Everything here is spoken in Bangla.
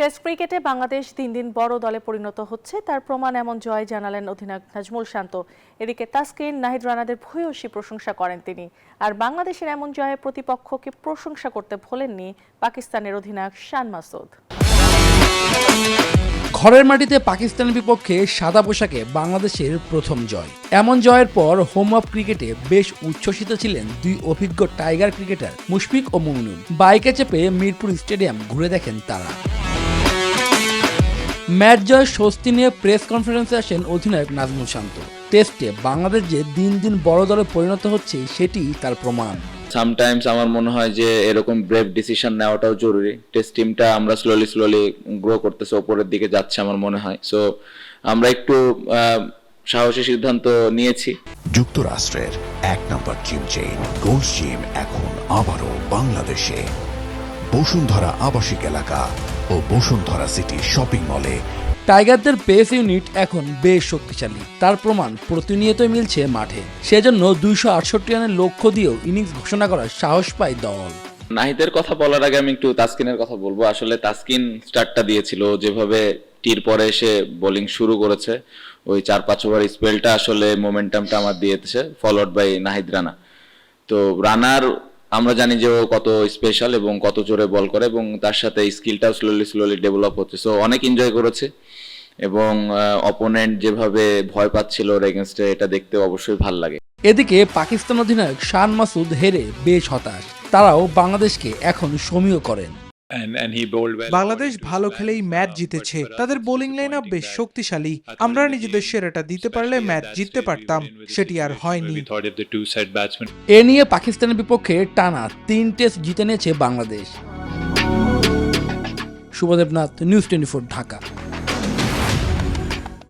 টেস্ট ক্রিকেটে বাংলাদেশ দিন দিন বড় দলে পরিণত হচ্ছে, তার প্রমাণ এমন জয় জানালেন অধিনায়ক নাজমুল শান্ত। এদিকে তাসকিন, নাহিদ রানাদের ভূয়সী প্রশংসা করেন তিনি। আর বাংলাদেশের এমন জয়ে প্রতিপক্ষকে প্রশংসা করতে ভোলেননি পাকিস্তানের অধিনায়ক শান মাসুদ। ঘরের মাটিতে পাকিস্তানের বিপক্ষে সাদা পোশাকে বাংলাদেশের প্রথম জয়। এমন জয়ের পর হোম অফ ক্রিকেটে বেশ উচ্ছ্বসিত ছিলেন দুই অভিজ্ঞ টাইগার ক্রিকেটার মুশফিক ও মুমিনুল। বাইকে চেপে মিরপুর স্টেডিয়াম ঘুরে দেখেন তারা। ম্যাচ জয়ের স্বস্তি নিয়ে প্রেস কনফারেন্সে আসেন অধিনায়ক নাজমুল শান্ত। টেস্টে বাংলাদেশ যে দিন দিন বড় দলে পরিণত হচ্ছে সেটি তার প্রমাণ। সামটাইমস আমার মনে হয় যে এরকম ব্রেভ ডিসিশন নেওয়াটাও জরুরি। টেস্ট টিমটা আমরা স্লোলি গ্রো করতেছে, ওপরের দিকে যাচ্ছে আমার মনে হয়। সো আমরা একটু সাহসী সিদ্ধান্ত নিয়েছি। যুক্তরাষ্ট্রের 1 নম্বর জিম চেইন গোল্ড জিম এখন আবারও বাংলাদেশে। বসুন্ধরা আবাসিক এলাকা ও বসুন্ধরা সিটি শপিং মলে টাইগারদের পেস ইউনিট এখন বেশ শক্তিশালী, তার প্রমাণ প্রতিনিয়তই মিলছে মাঠে। সেজন্য 268 রানের লক্ষ্য দিয়েও ইনিংস ঘোষণা করার সাহস পায় দল। নাহিদের কথা বলার আগে আমি একটু তাসকিনের কথা বলবো। আসলে তাসকিন স্টার্টটা দিয়েছিল, যেভাবে টির পরে এসে বোলিং শুরু করেছে, ওই 4-5 ওভার স্পেলটা আসলে মোমেন্টামটা আমার দিয়েছে, ফলোড বাই নাহিদ রানা। তো রানার আমরা জানি যে ও কত স্পেশাল এবং কত জোরে বল করে, এবং তার সাথে স্কিলটাও স্লোলি ডেভেলপ হচ্ছে। সো অনেক এনজয় করেছে, এবং অপোনেন্ট যেভাবে ভয় পাচ্ছিল ওর এগেনস্টে, এটা দেখতে অবশ্যই ভাল লাগে। এদিকে পাকিস্তান অধিনায়ক শান মাসুদ হেরে বেশ হতাশ। তারাও বাংলাদেশকে এখন সমীহ করেন। বাংলাদেশ ভালো খেলেই ম্যাচ জিতেছে। তাদের বোলিং লাইন আপ বেশ শক্তিশালী। আমরা নিজেদের সেরাটা দিতে পারলে ম্যাচ জিততে পারতাম, সেটি আর হয়নি। এ নিয়ে পাকিস্তানের বিপক্ষে টানা 3 টেস্ট জিতে নিয়েছে বাংলাদেশ। শুভদেবনাথ, নিউজ 24, ঢাকা।